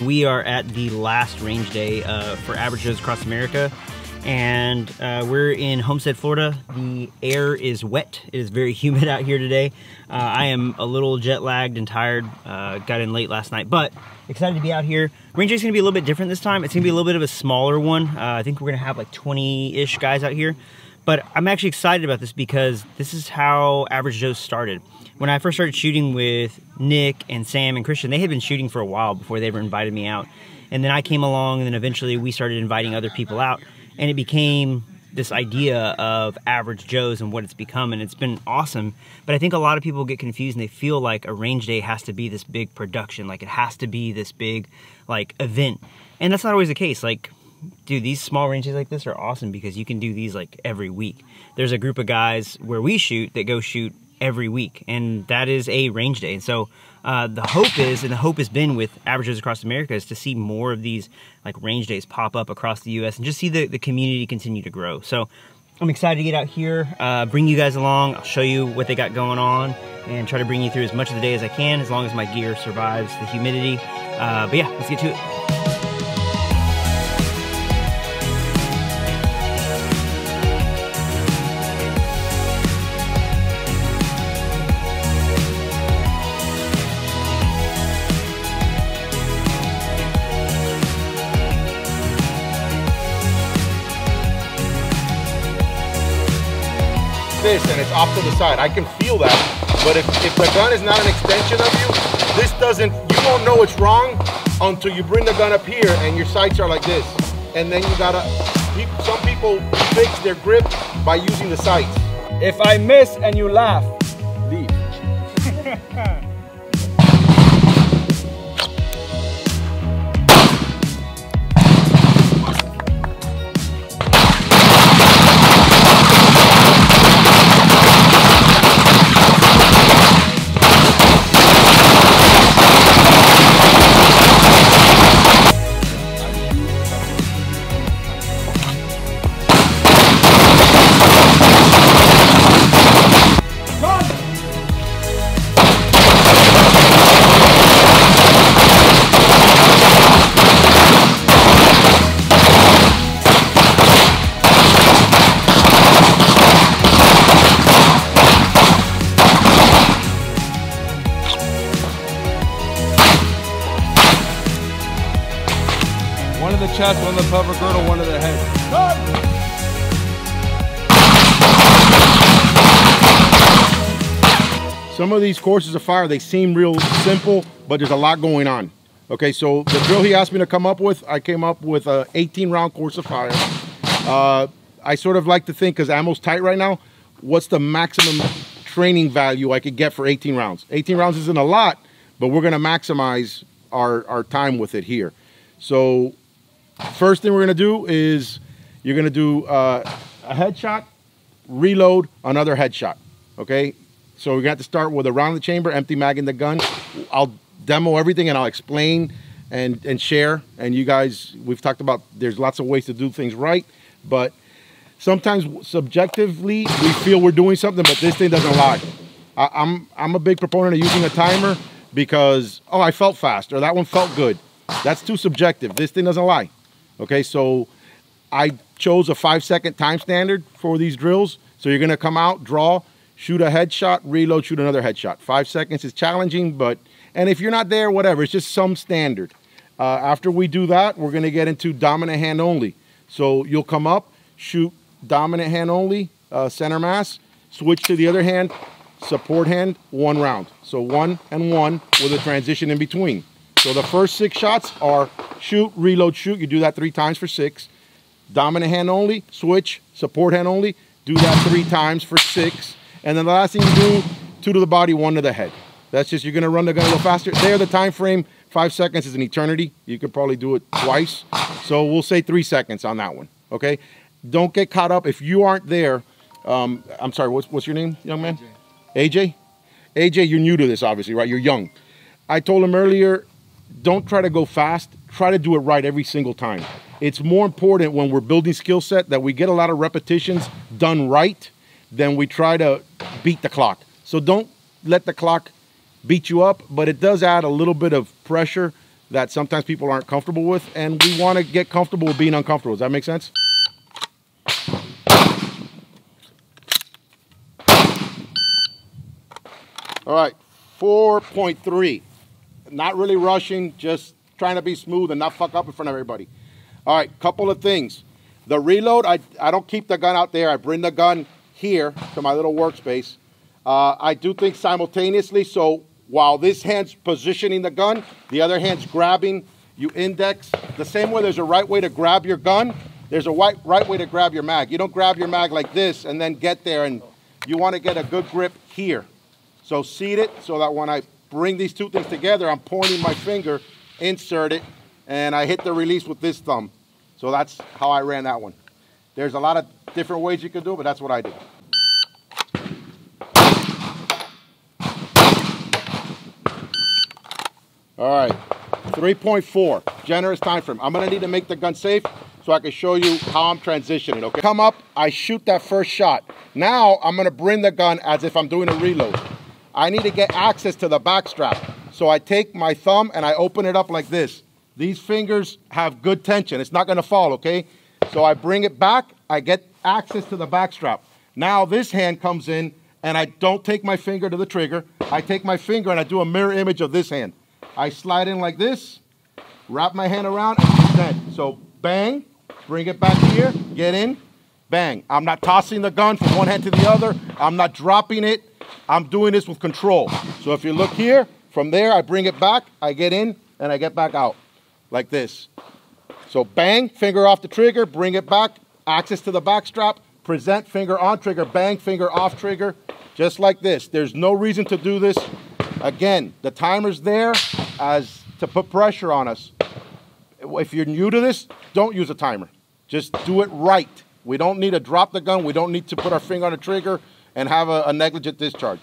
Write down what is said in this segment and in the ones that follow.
We are at the last range day for Average Joes across America, and we're in Homestead, Florida. The air is wet. It is very humid out here today. I am a little jet lagged and tired. Got in late last night, but excited to be out here. Range day is going to be a little bit different this time. It's going to be a little bit of a smaller one. I think we're going to have like 20-ish guys out here. But I'm actually excited about this because this is how Average Joe's started. When I first started shooting with Nick and Sam and Christian, they had been shooting for a while before they ever invited me out. And then I came along, and then eventually we started inviting other people out. And it became this idea of Average Joe's and what it's become, and it's been awesome. But I think a lot of people get confused and they feel like a range day has to be this big production, like it has to be this big like event. And that's not always the case. Like, dude, these small range days like this are awesome because you can do these like every week. There's a group of guys where we shoot that go shoot every week, and that is a range day. And so the hope is, and the hope has been with Average Joes across America, is to see more of these like range days pop up across the US and just see the community continue to grow. So I'm excited to get out here, bring you guys along. I'll show you what they got going on and try to bring you through as much of the day as I can, as long as my gear survives the humidity. But yeah, let's get to it. This and it's off to the side. I can feel that, but if the gun is not an extension of you, this doesn't, you won't know it's wrong until you bring the gun up here and your sights are like this. And then you gotta, some people fix their grip by using the sights. If I miss and you laugh, leave. One of the chest, one of the pelvic girdle, one of the head. Some of these courses of fire, they seem real simple, but there's a lot going on. Okay, so the drill he asked me to come up with, I came up with a 18-round course of fire. I sort of like to think, because ammo's tight right now, what's the maximum training value I could get for 18 rounds? 18 rounds isn't a lot, but we're gonna maximize our time with it here. So first thing we're gonna do is you're gonna do a headshot, reload, another headshot, okay? So we're gonna have to start with a round in the chamber, empty mag in the gun. I'll demo everything and I'll explain and share. And you guys, we've talked about there's lots of ways to do things right, but sometimes subjectively we feel we're doing something, but this thing doesn't lie. I'm a big proponent of using a timer because, oh, I felt fast, or that one felt good. That's too subjective. This thing doesn't lie. Okay, so I chose a 5-second time standard for these drills. So you're gonna come out, draw, shoot a headshot, reload, shoot another headshot. 5 seconds is challenging, but, and if you're not there, whatever, it's just some standard. After we do that, we're gonna get into dominant hand only. So you'll come up, shoot dominant hand only, center mass, switch to the other hand, support hand, 1 round. So 1 and 1 with a transition in between. So the first 6 shots are shoot, reload, shoot. You do that 3 times for 6. Dominant hand only, switch, support hand only. Do that 3 times for 6. And then the last thing you do, 2 to the body, 1 to the head. That's just, you're gonna run the gun a little faster. There, the time frame, 5 seconds is an eternity. You could probably do it twice. So we'll say 3 seconds on that one, okay? Don't get caught up. If you aren't there, I'm sorry, what's your name, young man? AJ? AJ, you're new to this, obviously, right? You're young. I told him earlier, don't try to go fast. Try to do it right every single time. It's more important when we're building skill set that we get a lot of repetitions done right than we try to beat the clock. So don't let the clock beat you up, but it does add a little bit of pressure that sometimes people aren't comfortable with, and we want to get comfortable with being uncomfortable. Does that make sense? All right, 4.3. Not really rushing, just trying to be smooth and not fuck up in front of everybody. All right, couple of things. The reload, I don't keep the gun out there. I bring the gun here to my little workspace. I do things simultaneously, so while this hand's positioning the gun, the other hand's grabbing, you index. The same way there's a right way to grab your gun, there's a right way to grab your mag. You don't grab your mag like this and then get there, and you want to get a good grip here. So seat it so that when I bring these two things together, I'm pointing my finger, insert it, and I hit the release with this thumb. So that's how I ran that one. There's a lot of different ways you can do it, but that's what I did. All right, 3.4, generous time frame. I'm gonna need to make the gun safe so I can show you how I'm transitioning, okay? Come up, I shoot that first shot. Now I'm gonna bring the gun as if I'm doing a reload. I need to get access to the back strap. So I take my thumb and I open it up like this. These fingers have good tension. It's not gonna fall, okay? So I bring it back, I get access to the back strap. Now this hand comes in and I don't take my finger to the trigger. I take my finger and I do a mirror image of this hand. I slide in like this, wrap my hand around and present. So bang, bring it back here, get in, bang. I'm not tossing the gun from one hand to the other. I'm not dropping it. I'm doing this with control. So if you look here, from there, I bring it back, I get in, and I get back out, like this. So bang, finger off the trigger, bring it back, access to the back strap, present, finger on trigger, bang, finger off trigger, just like this. There's no reason to do this. Again, the timer's there as to put pressure on us. If you're new to this, don't use a timer. Just do it right. We don't need to drop the gun. We don't need to put our finger on the trigger and have a negligent discharge.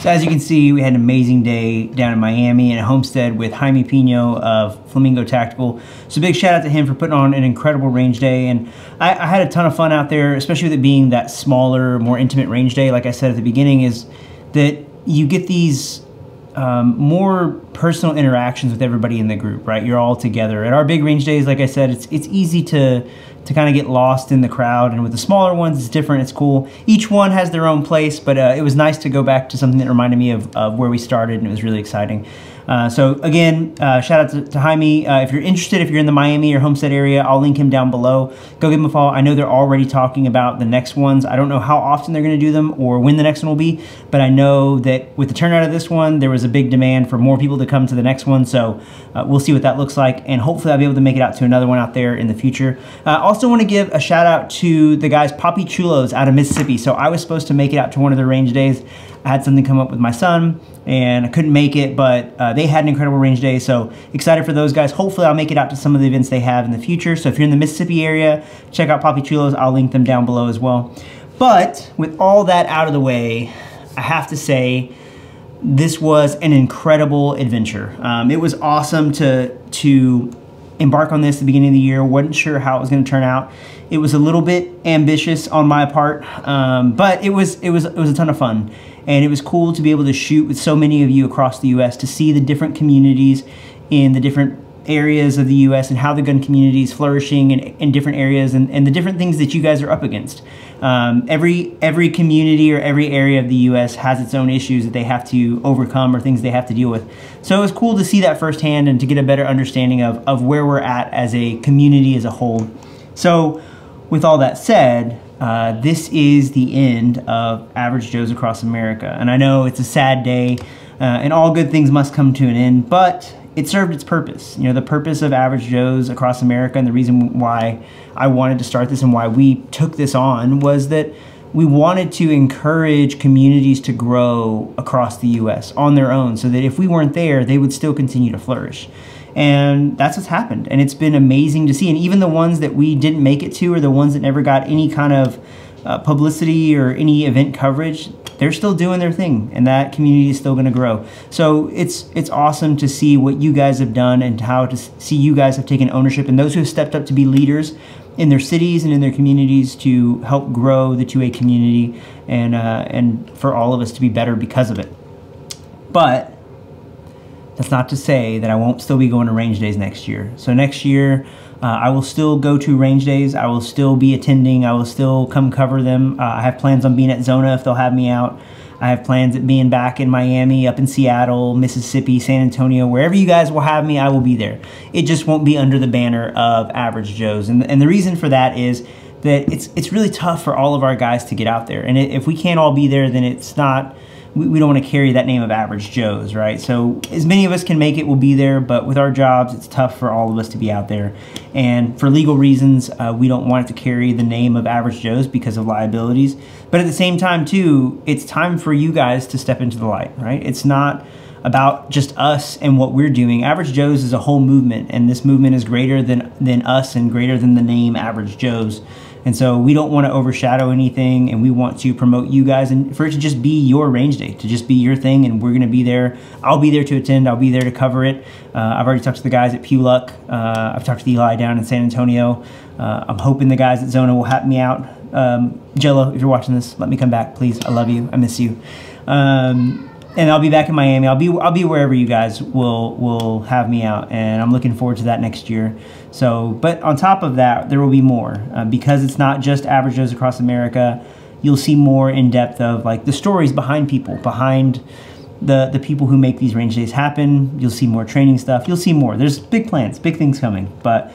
So as you can see, we had an amazing day down in Miami and at Homestead with Jaime Pino of Flamingo Tactical. So big shout out to him for putting on an incredible range day. And I had a ton of fun out there, especially with it being that smaller, more intimate range day. Like I said at the beginning, is that you get these more personal interactions with everybody in the group, right? You're all together. At our big range days, like I said, it's easy to kind of get lost in the crowd, and with the smaller ones, it's different, it's cool. Each one has their own place, but it was nice to go back to something that reminded me of where we started, and it was really exciting. So again, shout out to Jaime. If you're interested, if you're in the Miami or Homestead area, I'll link him down below. Go give him a follow. I know they're already talking about the next ones. I don't know how often they're going to do them or when the next one will be, but I know that with the turnout of this one, there was a big demand for more people to come to the next one. So we'll see what that looks like, and hopefully I'll be able to make it out to another one out there in the future. I also want to give a shout out to the guys Papi Chulos out of Mississippi. So I was supposed to make it out to one of their range days. I had something come up with my son and I couldn't make it, but they had an incredible range day, so excited for those guys. Hopefully I'll make it out to some of the events they have in the future. So if you're in the Mississippi area, check out Papi Chulos. I'll link them down below as well. But with all that out of the way, I have to say this was an incredible adventure. It was awesome to embark on this at the beginning of the year. Wasn't sure how it was going to turn out. It was a little bit ambitious on my part, but it was a ton of fun. And it was cool to be able to shoot with so many of you across the U.S., to see the different communities in the different areas of the U.S. and how the gun community is flourishing in different areas, and the different things that you guys are up against. Every community or every area of the U.S. has its own issues that they have to overcome or things they have to deal with. So it was cool to see that firsthand and to get a better understanding of where we're at as a community as a whole. So with all that said, this is the end of Average Joes Across America. And I know it's a sad day, and all good things must come to an end, but it served its purpose. You know, the purpose of Average Joes Across America, and the reason why I wanted to start this and why we took this on, was that we wanted to encourage communities to grow across the U.S. on their own, so that if we weren't there, they would still continue to flourish. And that's what's happened, and it's been amazing to see. And even the ones that we didn't make it to, or the ones that never got any kind of publicity or any event coverage, they're still doing their thing, and that community is still going to grow. So it's awesome to see what you guys have done, and how to see you guys have taken ownership, and those who have stepped up to be leaders in their cities and in their communities to help grow the 2A community, and for all of us to be better because of it. But that's not to say that I won't still be going to range days next year. So next year, I will still go to range days. I will still be attending. I will still come cover them. I have plans on being at Zona if they'll have me out. I have plans at being back in Miami, up in Seattle, Mississippi, San Antonio. Wherever you guys will have me, I will be there. It just won't be under the banner of Average Joes. And the reason for that is that it's really tough for all of our guys to get out there. And if we can't all be there, then it's not... We don't want to carry that name of Average Joes, right? So as many of us can make it, we'll be there, but with our jobs, it's tough for all of us to be out there. And for legal reasons, we don't want it to carry the name of Average Joes because of liabilities. But at the same time, too, it's time for you guys to step into the light, right? It's not about just us and what we're doing. Average Joes is a whole movement, and this movement is greater than us and greater than the name Average Joes. And so we don't want to overshadow anything, and we want to promote you guys, and for it to just be your range day, to just be your thing, and we're going to be there. I'll be there to attend. I'll be there to cover it. I've already talked to the guys at Luck. I've talked to Eli down in San Antonio. I'm hoping the guys at Zona will help me out. Jello, if you're watching this, let me come back, please. I love you. I miss you. And I'll be back in Miami. I'll be wherever you guys will have me out, and I'm looking forward to that next year. So, but on top of that, there will be more because it's not just Average Joes Across America. You'll see more in depth of like the stories behind people, behind the people who make these range days happen. You'll see more training stuff. You'll see more. There's big plans, big things coming. But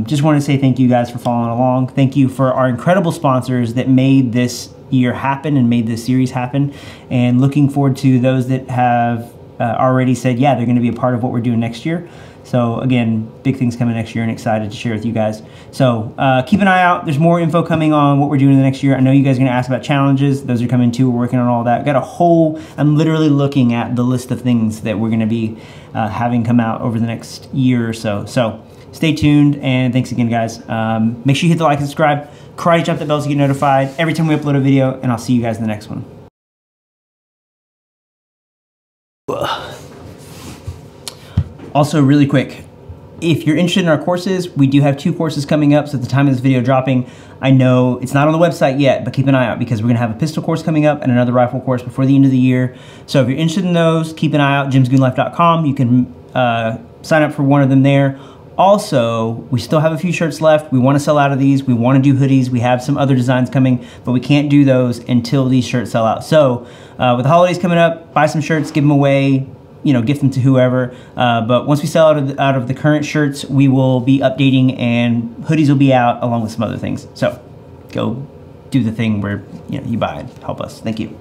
just want to say thank you guys for following along. Thank you for our incredible sponsors that made this year happen and made this series happen, and looking forward to those that have already said, yeah, they're going to be a part of what we're doing next year. So again, big things coming next year, and excited to share with you guys. So keep an eye out. There's more info coming on what we're doing in the next year. I know you guys are going to ask about challenges. Those are coming too. We're working on all that. Got a whole, I'm literally looking at the list of things that we're going to be having come out over the next year or so. So stay tuned, and thanks again, guys. Make sure you hit the like and subscribe. Karate chop that bell to get notified every time we upload a video, and I'll see you guys in the next one. Also, really quick, if you're interested in our courses, we do have 2 courses coming up. So at the time of this video dropping, I know it's not on the website yet, but keep an eye out because we're gonna have a pistol course coming up and another rifle course before the end of the year. So if you're interested in those, keep an eye out, jimsgoonlife.com. You can sign up for one of them there. Also, we still have a few shirts left. We want to sell out of these. We want to do hoodies. We have some other designs coming, but we can't do those until these shirts sell out. So with the holidays coming up, buy some shirts, give them away. you know, gift them to whoever. But once we sell out of the current shirts, we will be updating, and hoodies will be out along with some other things. So go do the thing where, you know, you buy it. Help us. Thank you.